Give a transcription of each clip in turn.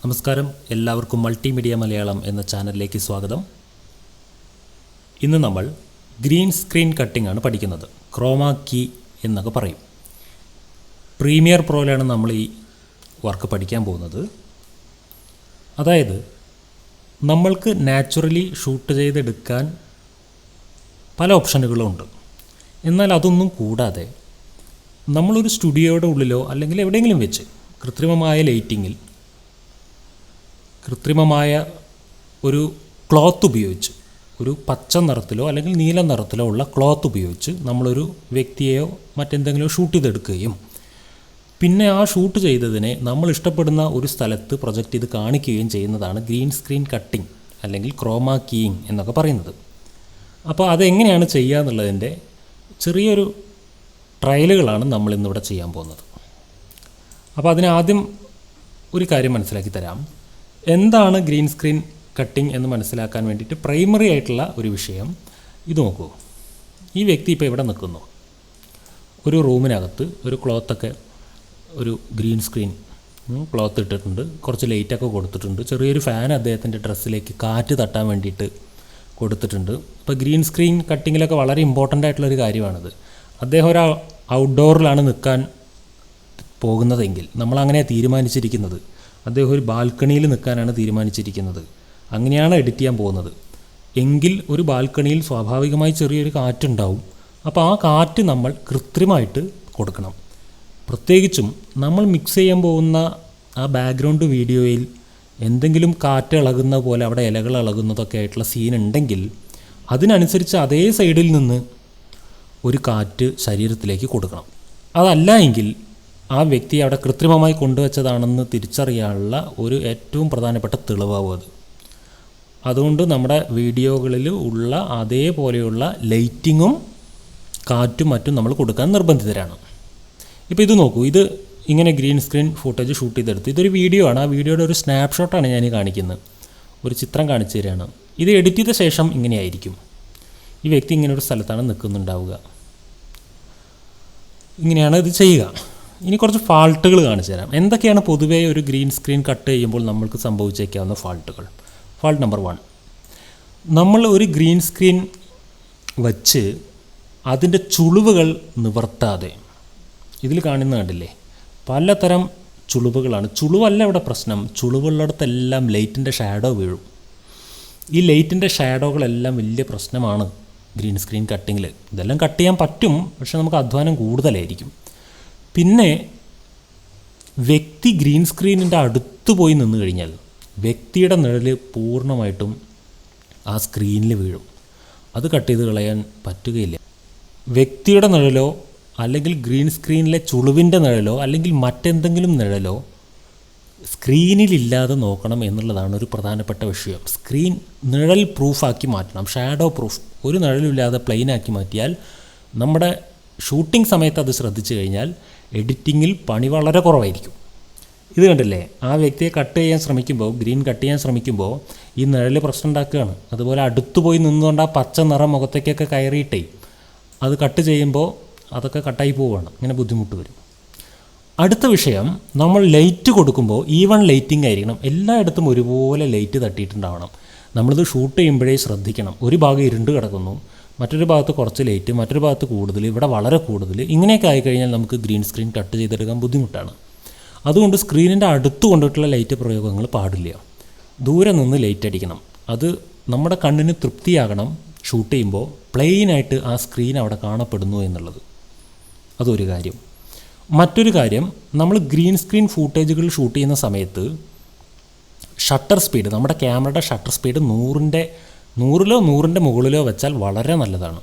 നമസ്കാരം, എല്ലാവർക്കും മൾട്ടിമീഡിയ മലയാളം എന്ന ചാനലിലേക്ക് സ്വാഗതം. ഇന്ന് നമ്മൾ ഗ്രീൻ സ്ക്രീൻ കട്ടിംഗ് ആണ് പഠിക്കുന്നത്. ChromaKey എന്നൊക്കെ പറയും. പ്രീമിയർ പ്രോയിലാണ് നമ്മൾ ഈ വർക്ക് പഠിക്കാൻ പോകുന്നത്. അതായത് നമ്മൾക്ക് നാച്ചുറലി ഷൂട്ട് ചെയ്തെടുക്കാൻ പല ഓപ്ഷനുകളുമുണ്ട്. എന്നാൽ അതൊന്നും കൂടാതെ നമ്മളൊരു സ്റ്റുഡിയോയുടെ ഉള്ളിലോ അല്ലെങ്കിൽ എവിടെയെങ്കിലും വെച്ച് കൃത്രിമമായ ലൈറ്റിങ്ങിൽ കൃത്രിമമായ ഒരു ക്ലോത്ത് ഉപയോഗിച്ച്, ഒരു പച്ച നിറത്തിലോ അല്ലെങ്കിൽ നീല നിറത്തിലോ ഉള്ള ക്ലോത്ത് ഉപയോഗിച്ച് നമ്മളൊരു വ്യക്തിയെയോ മറ്റെന്തെങ്കിലും ഷൂട്ട് ചെയ്തെടുക്കുകയും പിന്നെ ആ ഷൂട്ട് ചെയ്തതിനെ നമ്മൾ ഇഷ്ടപ്പെടുന്ന ഒരു സ്ഥലത്ത് പ്രൊജക്റ്റ് ചെയ്ത് കാണിക്കുകയും ചെയ്യുന്നതാണ് ഗ്രീൻ സ്ക്രീൻ കട്ടിംഗ് അല്ലെങ്കിൽ ChromaKeying എന്നൊക്കെ പറയുന്നത്. അപ്പോൾ അതെങ്ങനെയാണ് ചെയ്യുക എന്നുള്ളതിൻ്റെ ചെറിയൊരു ട്രയലുകളാണ് നമ്മളിന്നിവിടെ ചെയ്യാൻ പോകുന്നത്. അപ്പോൾ അതിനാദ്യം ഒരു കാര്യം മനസ്സിലാക്കി തരാം. എന്താണ് ഗ്രീൻ സ്ക്രീൻ കട്ടിംഗ് എന്ന് മനസ്സിലാക്കാൻ വേണ്ടിയിട്ട് പ്രൈമറി ആയിട്ടുള്ള ഒരു വിഷയം ഇത് നോക്കൂ. ഈ വ്യക്തി ഇപ്പോൾ ഇവിടെ നിൽക്കുന്നു. ഒരു റൂമിനകത്ത് ഒരു ക്ലോത്തൊക്കെ, ഒരു ഗ്രീൻ സ്ക്രീൻ ക്ലോത്ത് ഇട്ടിട്ടുണ്ട്, കുറച്ച് ലൈറ്റൊക്കെ കൊടുത്തിട്ടുണ്ട്, ചെറിയൊരു ഫാൻ അദ്ദേഹത്തിൻ്റെ ഡ്രസ്സിലേക്ക് കാറ്റ് തട്ടാൻ വേണ്ടിയിട്ട് കൊടുത്തിട്ടുണ്ട്. ഇപ്പോൾ ഗ്രീൻ സ്ക്രീൻ കട്ടിങ്ങിലൊക്കെ വളരെ ഇമ്പോർട്ടൻ്റ് ആയിട്ടുള്ളൊരു കാര്യമാണിത്. അദ്ദേഹം ഒരു ഔട്ട്ഡോറിലാണ് നിൽക്കാൻ പോകുന്നതെങ്കിൽ നമ്മളങ്ങനെ തീരുമാനിച്ചിരിക്കുന്നത്. അദ്ദേഹം ഒരു ബാൽക്കണിയിൽ നിൽക്കാനാണ് തീരുമാനിച്ചിരിക്കുന്നത്. അങ്ങനെയാണ് എഡിറ്റ് ചെയ്യാൻ പോകുന്നത് എങ്കിൽ ഒരു ബാൽക്കണിയിൽ സ്വാഭാവികമായി ചെറിയൊരു കാറ്റുണ്ടാവും. അപ്പോൾ ആ കാറ്റ് നമ്മൾ കൃത്രിമമായിട്ട് കൊടുക്കണം. പ്രത്യേകിച്ചും നമ്മൾ മിക്സ് ചെയ്യാൻ പോകുന്ന ആ ബാക്ക്ഗ്രൗണ്ട് വീഡിയോയിൽ എന്തെങ്കിലും കാറ്റ് ഇളകുന്ന പോലെ അവിടെ ഇലകൾ ഇളകുന്നതൊക്കെ ആയിട്ടുള്ള സീൻ ഉണ്ടെങ്കിൽ അതിനനുസരിച്ച് അതേ സൈഡിൽ നിന്ന് ഒരു കാറ്റ് ശരീരത്തിലേക്ക് കൊടുക്കണം. അതല്ല എങ്കിൽ ആ വ്യക്തി അവിടെ കൃത്രിമമായി കൊണ്ടുവച്ചതാണെന്ന് തിരിച്ചറിയാനുള്ള ഒരു ഏറ്റവും പ്രധാനപ്പെട്ട തെളിവാവും അത്. അതുകൊണ്ട് നമ്മുടെ വീഡിയോകളിൽ ഉള്ള അതേപോലെയുള്ള ലൈറ്റിങ്ങും കാറ്റും മറ്റും നമ്മൾ കൊടുക്കാൻ നിർബന്ധിതരാണ്. ഇപ്പോൾ ഇത് നോക്കൂ, ഇത് ഇങ്ങനെ ഗ്രീൻ സ്ക്രീൻ ഫുട്ടേജ് ഷൂട്ട് ചെയ്തെടുത്ത് ഇതൊരു വീഡിയോ ആണ്. ആ വീഡിയോയുടെ ഒരു സ്നാപ്ഷോട്ടാണ് ഞാൻ കാണിക്കുന്നത്. ഒരു ചിത്രം കാണിച്ചു തരികയാണ്. ഇത് എഡിറ്റ് ചെയ്ത ശേഷം ഇങ്ങനെയായിരിക്കും. ഈ വ്യക്തി ഇങ്ങനെ ഒരു സ്ഥലത്താണ് നിൽക്കുന്നുണ്ടാവുക. ഇങ്ങനെയാണ് ഇത് ചെയ്യുക. ഇനി കുറച്ച് ഫാൾട്ടുകൾ കാണിച്ചു തരാം. എന്തൊക്കെയാണ് പൊതുവേ ഒരു ഗ്രീൻ സ്ക്രീൻ കട്ട് ചെയ്യുമ്പോൾ നമ്മൾക്ക് സംഭവിച്ചേക്കാവുന്ന ഫാൾട്ടുകൾ? ഫാൾട്ട് നമ്പർ 1, നമ്മൾ ഒരു ഗ്രീൻ സ്ക്രീൻ വച്ച് അതിൻ്റെ ചുളിവുകൾ നിവർത്താതെ, ഇതിൽ കാണുന്ന കണ്ടില്ലേ പലതരം ചുളിവുകളാണ്. ചുളിവല്ല ഇവിടെ പ്രശ്നം, ചുളിവുള്ളിടത്തെല്ലാം ലൈറ്റിൻ്റെ ഷാഡോ വീഴും. ഈ ലൈറ്റിൻ്റെ ഷാഡോകളെല്ലാം വലിയ പ്രശ്നമാണ് ഗ്രീൻ സ്ക്രീൻ കട്ടിങ്ങിൽ. ഇതെല്ലാം കട്ട് ചെയ്യാൻ പറ്റും, പക്ഷെ നമുക്ക് അധ്വാനം കൂടുതലായിരിക്കും. പിന്നെ വ്യക്തി ഗ്രീൻ സ്ക്രീനിൻ്റെ അടുത്ത് പോയി നിന്ന് കഴിഞ്ഞാൽ വ്യക്തിയുടെ നിഴൽ പൂർണ്ണമായിട്ടും ആ സ്ക്രീനിൽ വീഴും. അത് കട്ട് ചെയ്ത് കളയാൻ പറ്റുകയില്ല. വ്യക്തിയുടെ നിഴലോ അല്ലെങ്കിൽ ഗ്രീൻ സ്ക്രീനിലെ ചുളിവിൻ്റെ നിഴലോ അല്ലെങ്കിൽ മറ്റെന്തെങ്കിലും നിഴലോ സ്ക്രീനിലില്ലാതെ നോക്കണം എന്നുള്ളതാണ് ഒരു പ്രധാനപ്പെട്ട വിഷയം. സ്ക്രീൻ നിഴൽ പ്രൂഫാക്കി മാറ്റണം, ഷാഡോ പ്രൂഫ്. ഒരു നിഴലില്ലാതെ പ്ലെയിനാക്കി മാറ്റിയാൽ നമ്മുടെ ഷൂട്ടിംഗ് സമയത്ത് അത് ശ്രദ്ധിച്ചു കഴിഞ്ഞാൽ എഡിറ്റിങ്ങിൽ പണി വളരെ കുറവായിരിക്കും. ഇത് കണ്ടില്ലേ, ആ വ്യക്തിയെ കട്ട് ചെയ്യാൻ ശ്രമിക്കുമ്പോൾ, ഗ്രീൻ കട്ട് ചെയ്യാൻ ശ്രമിക്കുമ്പോൾ ഈ നിഴൽ പ്രശ്നം ഉണ്ടാക്കുകയാണ്. അതുപോലെ അടുത്ത് പോയി നിന്നുകൊണ്ട് ആ പച്ച നിറം മുഖത്തേക്കൊക്കെ കയറിയിട്ടേ അത് കട്ട് ചെയ്യുമ്പോൾ അതൊക്കെ കട്ടായി പോവുകയാണ്. ഇങ്ങനെ ബുദ്ധിമുട്ട് വരും. അടുത്ത വിഷയം, നമ്മൾ ലൈറ്റ് കൊടുക്കുമ്പോൾ ഈവൺ ലൈറ്റിംഗ് ആയിരിക്കണം. എല്ലായിടത്തും ഒരുപോലെ ലൈറ്റ് തട്ടിയിട്ടുണ്ടാവണം. നമ്മളിത് ഷൂട്ട് ചെയ്യുമ്പോഴേ ശ്രദ്ധിക്കണം. ഒരു ഭാഗം ഇരുണ്ട് കിടക്കുന്നു, മറ്റൊരു ഭാഗത്ത് കുറച്ച് ലൈറ്റ്, മറ്റൊരു ഭാഗത്ത് കൂടുതൽ, ഇവിടെ വളരെ കൂടുതൽ. ഇങ്ങനെയൊക്കെ ആയിക്കഴിഞ്ഞാൽ നമുക്ക് ഗ്രീൻ സ്ക്രീൻ കട്ട് ചെയ്തെടുക്കാൻ ബുദ്ധിമുട്ടാണ്. അതുകൊണ്ട് സ്ക്രീനിൻ്റെ അടുത്ത് കൊണ്ടിട്ടുള്ള ലൈറ്റ് പ്രയോഗങ്ങൾ പാടില്ല. ദൂരെ നിന്ന് ലൈറ്റ് അടിക്കണം. അത് നമ്മുടെ കണ്ണിന് തൃപ്തിയാകണം. ഷൂട്ട് ചെയ്യുമ്പോൾ പ്ലെയിനായിട്ട് ആ സ്ക്രീൻ അവിടെ കാണപ്പെടുന്നു എന്നുള്ളത് അതൊരു കാര്യം. മറ്റൊരു കാര്യം, നമ്മൾ ഗ്രീൻ സ്ക്രീൻ ഫൂട്ടേജുകൾ ഷൂട്ട് ചെയ്യുന്ന സമയത്ത് ഷട്ടർ സ്പീഡ്, നമ്മുടെ ക്യാമറയുടെ ഷട്ടർ സ്പീഡ് 100-ലോ 100-ൻ്റെ മുകളിലോ വെച്ചാൽ വളരെ നല്ലതാണ്.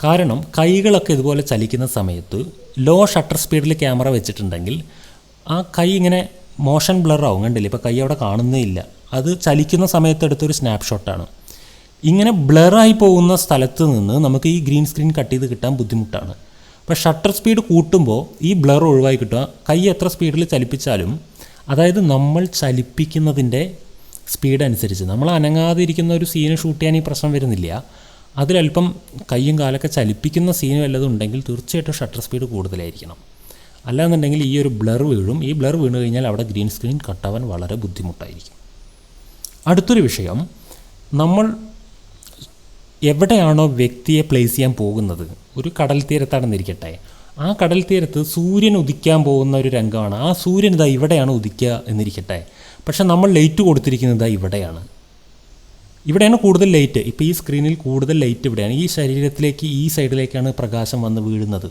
കാരണം കൈകളൊക്കെ ഇതുപോലെ ചലിക്കുന്ന സമയത്ത് ലോ ഷട്ടർ സ്പീഡിൽ ക്യാമറ വെച്ചിട്ടുണ്ടെങ്കിൽ ആ കൈ ഇങ്ങനെ മോഷൻ ബ്ലറാവും. കണ്ടില്ലേ, ഇപ്പോൾ കൈ അവിടെ കാണുന്നേ ഇല്ല. അത് ചലിക്കുന്ന സമയത്ത് എടുത്തൊരു സ്നാപ്ഷോട്ടാണ്. ഇങ്ങനെ ബ്ലറായി പോകുന്ന സ്ഥലത്ത് നിന്ന് നമുക്ക് ഈ ഗ്രീൻ സ്ക്രീൻ കട്ട് ചെയ്ത് കിട്ടാൻ ബുദ്ധിമുട്ടാണ്. അപ്പോൾ ഷട്ടർ സ്പീഡ് കൂട്ടുമ്പോൾ ഈ ബ്ലർ ഒഴിവായി കിട്ടുക. കൈ എത്ര സ്പീഡിൽ ചലിപ്പിച്ചാലും, അതായത് നമ്മൾ ചലിപ്പിക്കുന്നതിൻ്റെ സ്പീഡ് അനുസരിച്ച്, നമ്മൾ അനങ്ങാതെ ഇരിക്കുന്ന ഒരു സീന് ഷൂട്ട് ചെയ്യാൻ ഈ പ്രശ്നം വരുന്നില്ല. അതിലല്പം കൈയും കാലൊക്കെ ചലിപ്പിക്കുന്ന സീന് വല്ലതും ഉണ്ടെങ്കിൽ തീർച്ചയായിട്ടും ഷട്ടർ സ്പീഡ് കൂടുതലായിരിക്കണം. അല്ലാന്നുണ്ടെങ്കിൽ ഈ ഒരു ബ്ലർ വീഴും. ഈ ബ്ലർ വീണ് കഴിഞ്ഞാൽ അവിടെ ഗ്രീൻ സ്ക്രീൻ കട്ടാവാൻ വളരെ ബുദ്ധിമുട്ടായിരിക്കും. അടുത്തൊരു വിഷയം, നമ്മൾ എവിടെയാണോ വ്യക്തിയെ പ്ലേസ് ചെയ്യാൻ പോകുന്നത്, ഒരു കടൽ തീരത്താണെന്നിരിക്കട്ടെ, ആ കടൽ തീരത്ത് സൂര്യൻ ഉദിക്കാൻ പോകുന്ന ഒരു രംഗമാണ്. ആ സൂര്യൻ ഇതാ ഇവിടെയാണ് ഉദിക്കുക എന്നിരിക്കട്ടെ, പക്ഷെ നമ്മൾ ലൈറ്റ് കൊടുത്തിരിക്കുന്നത് ഇവിടെയാണ്. ഇവിടെയാണ് കൂടുതൽ ലൈറ്റ്. ഇപ്പോൾ ഈ സ്ക്രീനിൽ കൂടുതൽ ലൈറ്റ് ഇവിടെയാണ്. ഈ ശരീരത്തിലേക്ക് ഈ സൈഡിലേക്കാണ് പ്രകാശം വന്ന് വീഴുന്നത്.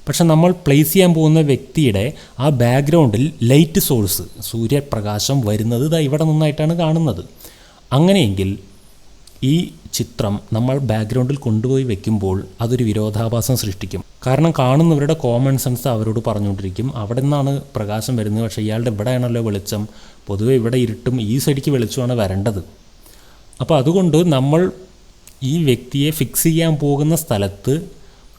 പക്ഷെ നമ്മൾ പ്ലേസ് ചെയ്യാൻ പോകുന്ന വ്യക്തിയുടെ ആ ബാക്ക്ഗ്രൗണ്ടിൽ ലൈറ്റ് സോഴ്സ്, സൂര്യപ്രകാശം വരുന്നത് ഇതാ ഇവിടെ നിന്നായിട്ടാണ് കാണുന്നത്. അങ്ങനെയെങ്കിൽ ഈ ചിത്രം നമ്മൾ ബാക്ക്ഗ്രൗണ്ടിൽ കൊണ്ടുപോയി വെക്കുമ്പോൾ അതൊരു വിരോധാഭാസം സൃഷ്ടിക്കും. കാരണം കാണുന്നവരുടെ കോമൺ സെൻസ് അവരോട് പറഞ്ഞുകൊണ്ടിരിക്കും, അവിടെ നിന്നാണ് പ്രകാശം വരുന്നത്, പക്ഷേ ഇയാളുടെ ഇവിടെയാണല്ലോ വെളിച്ചം, പൊതുവെ ഇവിടെ ഇരുട്ടും ഈ സൈഡിലേക്ക് വെളിച്ചമാണ് വരേണ്ടത്. അപ്പോൾ അതുകൊണ്ട് നമ്മൾ ഈ വ്യക്തിയെ ഫിക്സ് ചെയ്യാൻ പോകുന്ന സ്ഥലത്ത്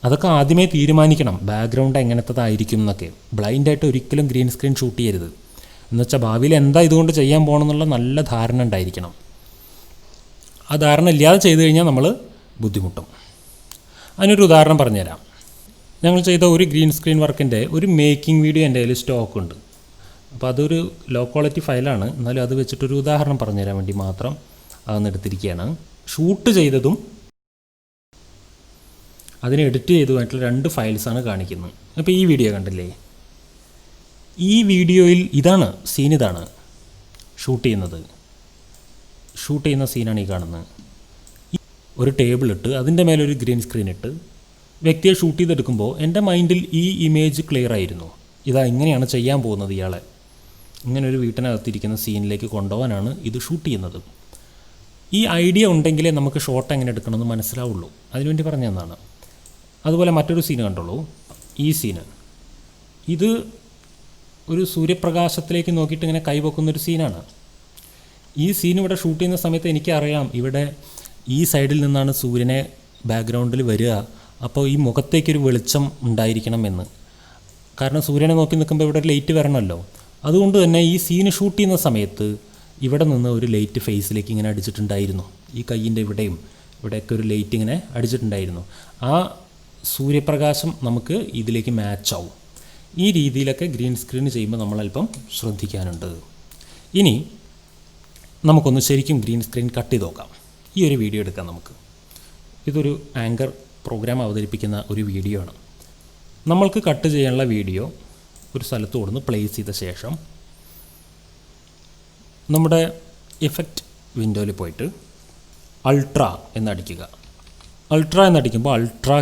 അതൊക്കെ ആദ്യമേ തീരുമാനിക്കണം, ബാക്ക്ഗ്രൗണ്ട് എങ്ങനത്തതായിരിക്കും എന്നൊക്കെ. ബ്ലൈൻഡായിട്ട് ഒരിക്കലും ഗ്രീൻ സ്ക്രീൻ ഷൂട്ട് ചെയ്യരുത്. എന്നുവെച്ചാൽ ഭാവിയിൽ എന്താ ഇതുകൊണ്ട് ചെയ്യാൻ പോകണമെന്നുള്ള നല്ല ധാരണ ഉണ്ടായിരിക്കണം. ആ ധാരണ ഇല്ലാതെ ചെയ്തു കഴിഞ്ഞാൽ നമ്മൾ ബുദ്ധിമുട്ടും. അതിനൊരു ഉദാഹരണം പറഞ്ഞുതരാം. ഞങ്ങൾ ചെയ്ത ഒരു ഗ്രീൻ സ്ക്രീൻ വർക്കിൻ്റെ ഒരു മേക്കിംഗ് വീഡിയോ എൻ്റെ കയ്യിൽ സ്റ്റോക്കുണ്ട്. അപ്പോൾ അതൊരു ലോ ക്വാളിറ്റി ഫയലാണ്, എന്നാലും അത് വെച്ചിട്ടൊരു ഉദാഹരണം പറഞ്ഞുതരാൻ വേണ്ടി മാത്രം അതൊന്ന് എടുത്തിരിക്കുകയാണ്. ഷൂട്ട് ചെയ്തതും അതിനെ എഡിറ്റ് ചെയ്തതുമായിട്ടുള്ള 2 ഫയൽസാണ് കാണിക്കുന്നത്. അപ്പോൾ ഈ വീഡിയോ കണ്ടില്ലേ, ഈ വീഡിയോയിൽ ഇതാണ് സീൻ, ഇതാണ് ഷൂട്ട് ചെയ്യുന്ന സീനാണ് ഈ കാണുന്നത്. ഒരു ടേബിൾ ഇട്ട് അതിൻ്റെ മേലെ ഒരു ഗ്രീൻ സ്ക്രീൻ ഇട്ട് വ്യക്തിയെ ഷൂട്ട് ചെയ്തെടുക്കുമ്പോൾ എൻ്റെ മൈൻഡിൽ ഈ ഇമേജ് ക്ലിയർ ആയിരുന്നു. ഇതാ ഇങ്ങനെയാണ് ചെയ്യാൻ പോകുന്നത്, ഇയാളെ ഇങ്ങനെ ഒരു വീട്ടിനകത്തിരിക്കുന്ന സീനിലേക്ക് കൊണ്ടുപോകാനാണ് ഇത് ഷൂട്ട് ചെയ്യുന്നത്. ഈ ഐഡിയ ഉണ്ടെങ്കിലേ നമുക്ക് ഷോട്ട് എങ്ങനെ എടുക്കണമെന്ന് മനസ്സിലാവുള്ളൂ. അതിനുവേണ്ടി പറഞ്ഞു തന്നതാണ്. അതുപോലെ മറ്റൊരു സീൻ കണ്ടോളൂ. ഈ സീന് ഇത് ഒരു സൂര്യപ്രകാശത്തിലേക്ക് നോക്കിയിട്ട് ഇങ്ങനെ കൈവെക്കുന്നൊരു സീനാണ്. ഈ സീൻ ഇവിടെ ഷൂട്ട് ചെയ്യുന്ന സമയത്ത് എനിക്കറിയാം ഇവിടെ ഈ സൈഡിൽ നിന്നാണ് സൂര്യനെ ബാക്ക്ഗ്രൗണ്ടിൽ വരിക, അപ്പോൾ ഈ മുഖത്തേക്കൊരു വെളിച്ചം ഉണ്ടായിരിക്കണമെന്ന്. കാരണം സൂര്യനെ നോക്കി നിൽക്കുമ്പോൾ ഇവിടെ ഒരു ലൈറ്റ് വരണമല്ലോ. അതുകൊണ്ട് തന്നെ ഈ സീന് ഷൂട്ട് ചെയ്യുന്ന സമയത്ത് ഇവിടെ നിന്ന് ഒരു ലൈറ്റ് ഫേസിലേക്ക് ഇങ്ങനെ അടിച്ചിട്ടുണ്ടായിരുന്നു. ഈ കയ്യിൻ്റെ ഇവിടെയൊക്കെ ഒരു ലൈറ്റ് ഇങ്ങനെ അടിച്ചിട്ടുണ്ടായിരുന്നു. ആ സൂര്യപ്രകാശം നമുക്ക് ഇതിലേക്ക് മാച്ചാവും. ഈ രീതിയിലൊക്കെ ഗ്രീൻ സ്ക്രീൻ ചെയ്യുമ്പോൾ നമ്മളല്പം ശ്രദ്ധിക്കാനുണ്ട്. ഇനി നമുക്കൊന്ന് ശരിക്കും ഗ്രീൻ സ്ക്രീൻ കട്ട് ചെയ്ത് നോക്കാം. ഈ ഒരു വീഡിയോ എടുക്കാം നമുക്ക്. ഇതൊരു ആങ്കർ പ്രോഗ്രാം അവതരിപ്പിക്കുന്ന ഒരു വീഡിയോ ആണ്. നമ്മൾക്ക് കട്ട് ചെയ്യാനുള്ള വീഡിയോ ഒരു സ്ഥലത്ത് കൊടുന്ന് പ്ലേസ് ചെയ്ത ശേഷം നമ്മുടെ ഇഫക്റ്റ് വിൻഡോയിൽ പോയിട്ട് അൾട്രാ എന്നടിക്കുക. അൾട്രാ എന്നടിക്കുമ്പോൾ അൾട്രാ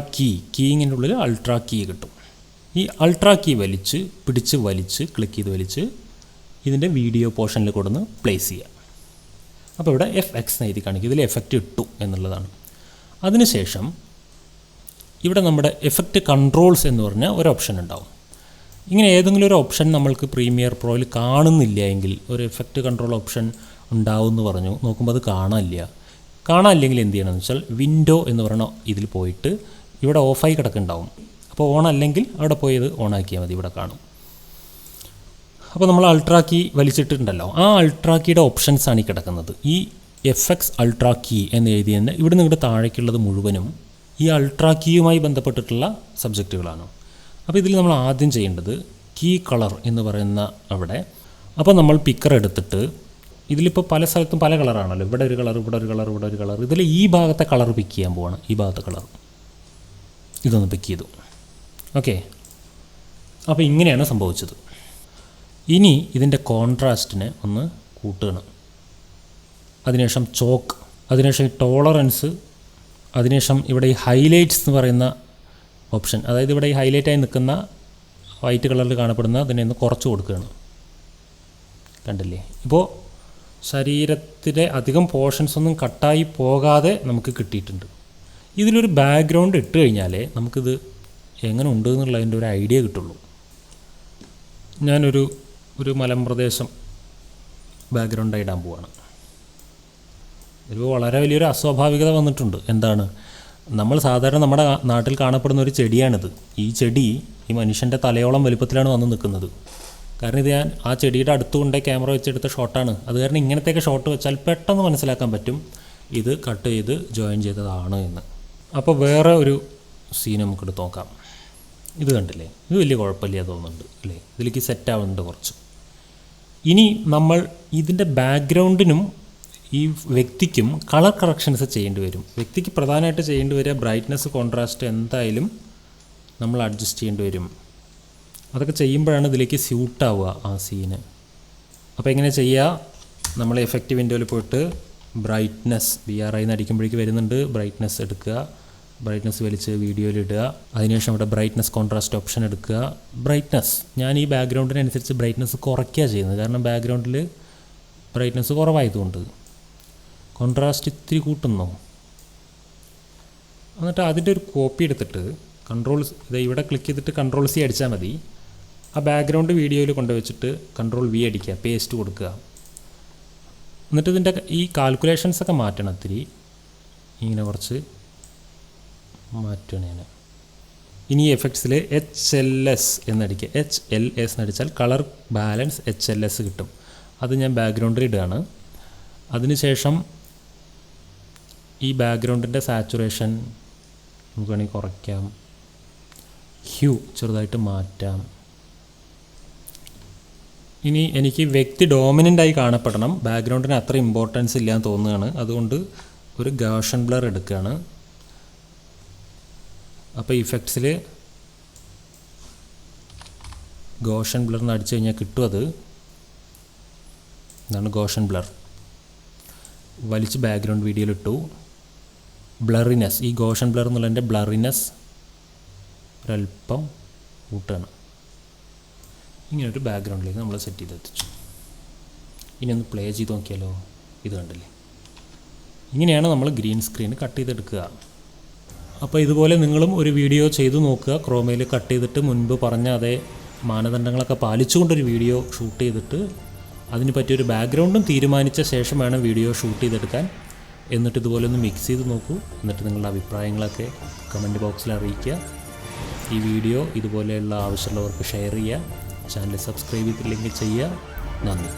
കീയിങ്ങിൻ്റെ ഉള്ളിൽ അൾട്രാ കീ കിട്ടും. ഈ അൾട്രാ കീ പിടിച്ച് വലിച്ച് ക്ലിക്ക് ചെയ്ത് വലിച്ച് ഇതിൻ്റെ വീഡിയോ പോർഷനിൽ കൊടുന്ന് പ്ലേസ് ചെയ്യുക. അപ്പോൾ ഇവിടെ FX എഴുതി കാണിക്കും, ഇതിൽ എഫക്റ്റ് ഇട്ടു എന്നുള്ളതാണ്. അതിനുശേഷം ഇവിടെ നമ്മുടെ എഫക്റ്റ് കൺട്രോൾസ് എന്ന് പറഞ്ഞ ഒരു ഓപ്ഷൻ ഉണ്ടാവും. ഇങ്ങനെ ഏതെങ്കിലും ഒരു ഓപ്ഷൻ നമ്മൾക്ക് പ്രീമിയർ പ്രോയിൽ കാണുന്നില്ല എങ്കിൽ ഒരു എഫക്റ്റ് കൺട്രോൾ ഓപ്ഷൻ ഉണ്ടാവും എന്ന് പറഞ്ഞു, നോക്കുമ്പോൾ അത് കാണാനില്ലെങ്കിൽ എന്ത് ചെയ്യണമെന്ന് വെച്ചാൽ വിൻഡോ എന്ന് പറഞ്ഞ ഇതിൽ പോയിട്ട് ഇവിടെ ഓഫായി കിടക്കുന്നുണ്ടാവും. അപ്പോൾ ഓൺ അല്ലെങ്കിൽ അവിടെ പോയി ഇത് ഓണാക്കിയാൽ മതി, ഇവിടെ കാണും. അപ്പോൾ നമ്മൾ അൾട്രാ കീ വലിച്ചിട്ടുണ്ടല്ലോ, ആ അൾട്രാ കീയുടെ ഓപ്ഷൻസാണ് ഈ കിടക്കുന്നത്. ഈ FX അൾട്രാ കീ എന്ന് എഴുതിയതിന് ഇവിടെ നിങ്ങളുടെ താഴേക്കുള്ളത് മുഴുവനും ഈ അൾട്രാ കീയുമായി ബന്ധപ്പെട്ടിട്ടുള്ള സബ്ജക്റ്റുകളാണ്. അപ്പോൾ ഇതിൽ നമ്മൾ ആദ്യം ചെയ്യേണ്ടത് കീ കളർ എന്ന് പറയുന്ന അവിടെ, അപ്പോൾ നമ്മൾ പിക്കർ എടുത്തിട്ട് ഇതിലിപ്പോൾ പല സ്ഥലത്തും പല കളറാണല്ലോ, ഇവിടെ ഒരു കളർ, ഇവിടെ ഒരു കളർ, ഇവിടെ ഒരു കളർ. ഇതിൽ ഈ ഭാഗത്തെ കളർ പിക്ക് ചെയ്യാൻ പോവാണ്. ഈ ഭാഗത്തെ കളർ ഇതൊന്ന് പിക്ക് ചെയ്തു. ഓക്കെ, അപ്പോൾ ഇങ്ങനെയാണ് സംഭവിച്ചത്. ഇനി ഇതിൻ്റെ കോൺട്രാസ്റ്റിനെ ഒന്ന് കൂട്ടുകയാണ്. അതിനുശേഷം ചോക്ക്, അതിനുശേഷം ടോളറൻസ്, അതിനുശേഷം ഇവിടെ ഈ ഹൈലൈറ്റ്സ് എന്ന് പറയുന്ന ഓപ്ഷൻ, അതായത് ഇവിടെ ഈ ഹൈലൈറ്റായി നിൽക്കുന്ന വൈറ്റ് കളറിൽ കാണപ്പെടുന്ന അതിനെ ഒന്ന് കുറച്ച് കൊടുക്കുകയാണ്. കണ്ടില്ലേ, ഇപ്പോൾ ശരീരത്തിലെ അധികം പോർഷൻസ് ഒന്നും കട്ടായി പോകാതെ നമുക്ക് കിട്ടിയിട്ടുണ്ട്. ഇതിലൊരു ബാക്ക്ഗ്രൗണ്ട് ഇട്ട് കഴിഞ്ഞാലേ നമുക്കിത് എങ്ങനെ ഉണ്ട് എന്നുള്ളതിൻ്റെ ഒരു ഐഡിയ കിട്ടുള്ളൂ. ഞാനൊരു മലമ്പ്രദേശം ബാക്ക്ഗ്രൗണ്ടായി ഇടാൻ പോവാണ്. ഇതിപ്പോൾ വളരെ വലിയൊരു അസ്വാഭാവികത വന്നിട്ടുണ്ട്. എന്താണ്, നമ്മൾ സാധാരണ നമ്മുടെ നാട്ടിൽ കാണപ്പെടുന്ന ഒരു ചെടിയാണിത്. ഈ ചെടി ഈ മനുഷ്യൻ്റെ തലയോളം വലുപ്പത്തിലാണ് വന്ന് നിൽക്കുന്നത്. കാരണം ഇത് ഞാൻ ആ ചെടിയുടെ അടുത്ത് കൊണ്ടേ ക്യാമറ വെച്ചെടുത്ത ഷോട്ടാണ്. അത് കാരണം ഇങ്ങനത്തെയൊക്കെ ഷോട്ട് വെച്ചാൽ പെട്ടെന്ന് മനസ്സിലാക്കാൻ പറ്റും ഇത് കട്ട് ചെയ്ത് ജോയിൻ ചെയ്തതാണ് എന്ന്. അപ്പോൾ വേറെ ഒരു സീൻ നമുക്കെടുത്ത് നോക്കാം. ഇത് കണ്ടില്ലേ, ഇത് വലിയ കുഴപ്പമില്ല തോന്നുന്നുണ്ട് അല്ലേ, ഇതിലേക്ക് സെറ്റ് ആവുന്നുണ്ട് കുറച്ച്. ഇനി നമ്മൾ ഇതിൻ്റെ ബാക്ക്ഗ്രൗണ്ടിനും ഈ വ്യക്തിക്കും കളർ കറക്ഷൻസ് ചെയ്യേണ്ടി വരും. വ്യക്തിക്ക് പ്രധാനമായിട്ട് ചെയ്യേണ്ടി വരിക ബ്രൈറ്റ്നസ്, കോൺട്രാസ്റ്റ് എന്തായാലും നമ്മൾ അഡ്ജസ്റ്റ് ചെയ്യേണ്ടി വരും. അതൊക്കെ ചെയ്യുമ്പോഴാണ് ഇതിലേക്ക് സ്യൂട്ടാവുക ആ സീന്. അപ്പോൾ എങ്ങനെ ചെയ്യുക? നമ്മൾ എഫക്റ്റ് വിൻഡോയിൽ പോയിട്ട് ബ്രൈറ്റ്നസ് BRI എന്ന് അടിക്കുമ്പോഴേക്ക് വരുന്നുണ്ട്. ബ്രൈറ്റ്നസ് എടുക്കുക, ബ്രൈറ്റ്നസ് വലിച്ച് വീഡിയോയിൽ ഇടുക. അതിനുശേഷം ഇവിടെ ബ്രൈറ്റ്നസ് കോൺട്രാസ്റ്റ് ഓപ്ഷൻ എടുക്കുക. ബ്രൈറ്റ്നസ് ഞാൻ ഈ ബാക്ക്ഗ്രൗണ്ടിനനുസരിച്ച് ബ്രൈറ്റ്നസ് കുറയ്ക്കുക ചെയ്യുന്നത്, കാരണം ബാക്ക്ഗ്രൗണ്ടിൽ ബ്രൈറ്റ്നസ് കുറവായതുകൊണ്ട്. കോൺട്രാസ്റ്റ് ഇത്തിരി കൂട്ടുന്നു. എന്നിട്ട് അതിൻ്റെ ഒരു കോപ്പി എടുത്തിട്ട് ഇവിടെ ക്ലിക്ക് ചെയ്തിട്ട് CTRL-C അടിച്ചാൽ മതി. ആ ബാക്ക്ഗ്രൗണ്ട് വീഡിയോയിൽ കൊണ്ടുവച്ചിട്ട് CTRL-V അടിക്കുക, പേസ്റ്റ് കൊടുക്കുക. എന്നിട്ട് ഇതിൻ്റെ ഈ കാൽക്കുലേഷൻസൊക്കെ മാറ്റണം. ഇത്തിരി ഇങ്ങനെ കുറച്ച് മാറ്റണം ഞാൻ. ഇനി എഫക്ട്സിൽ HLS എന്നടിക്കുക. HLS എന്നടിച്ചാൽ കളർ ബാലൻസ് HLS കിട്ടും. അത് ഞാൻ ബാക്ക്ഗ്രൗണ്ടിൽ ഇടുകയാണ്. അതിനുശേഷം ഈ ബാക്ക്ഗ്രൗണ്ടിൻ്റെ സാച്ചുറേഷൻ നമുക്ക് വേണമെങ്കിൽ കുറയ്ക്കാം, ഹ്യൂ ചെറുതായിട്ട് മാറ്റാം. ഇനി എനിക്ക് വ്യക്തി ഡോമിനൻ്റായി കാണപ്പെടണം, ബാക്ക്ഗ്രൗണ്ടിന് അത്ര ഇമ്പോർട്ടൻസ് ഇല്ലാന്ന് തോന്നുകയാണ്. അതുകൊണ്ട് ഒരു ഗാഷൻ ബ്ലർ എടുക്കുകയാണ്. അപ്പോൾ ഇഫക്ട്സിൽ ഗോഷൻ ബ്ലർ എന്ന് അടിച്ചു കഴിഞ്ഞാൽ കിട്ടും. ഇതാണ് ഗോഷൻ ബ്ലർ. വലിച്ച് ബാക്ക്ഗ്രൗണ്ട് വീഡിയോയിലിട്ടു. ബ്ലറിനെസ്, ഈ ഗോഷൻ ബ്ലർ എന്നുള്ളതിൻ്റെ ബ്ലറിനെസ് ഒരല്പം കൂട്ടുകയാണ്. ഇങ്ങനൊരു ബാക്ക്ഗ്രൗണ്ടിലേക്ക് നമ്മൾ സെറ്റ് ചെയ്തെത്തിച്ചു. ഇനി ഒന്ന് പ്ലേ ചെയ്ത് നോക്കിയാലോ? ഇത് കണ്ടില്ലേ, ഇങ്ങനെയാണ് നമ്മൾ ഗ്രീൻ സ്ക്രീൻ കട്ട് ചെയ്തെടുക്കുക. അപ്പോൾ ഇതുപോലെ നിങ്ങളും ഒരു വീഡിയോ ചെയ്തു നോക്കുക. ക്രോമയിൽ കട്ട് ചെയ്തിട്ട് മുൻപ് പറഞ്ഞ അതേ മാനദണ്ഡങ്ങളൊക്കെ പാലിച്ചുകൊണ്ടൊരു വീഡിയോ ഷൂട്ട് ചെയ്തിട്ട് അതിന് പറ്റിയൊരു ബാക്ക്ഗ്രൗണ്ടും തീരുമാനിച്ച ശേഷം വേണം വീഡിയോ ഷൂട്ട് ചെയ്തെടുക്കാൻ. എന്നിട്ട് ഇതുപോലെ ഒന്ന് മിക്സ് ചെയ്ത് നോക്കൂ. എന്നിട്ട് നിങ്ങളുടെ അഭിപ്രായങ്ങളൊക്കെ കമൻറ്റ് ബോക്സിൽ അറിയിക്കുക. ഈ വീഡിയോ ഇതുപോലെയുള്ള ആവശ്യമുള്ളവർക്ക് ഷെയർ ചെയ്യുക. ചാനൽ സബ്സ്ക്രൈബ് ചെയ്തില്ലെങ്കിൽ ചെയ്യുക. നന്ദി.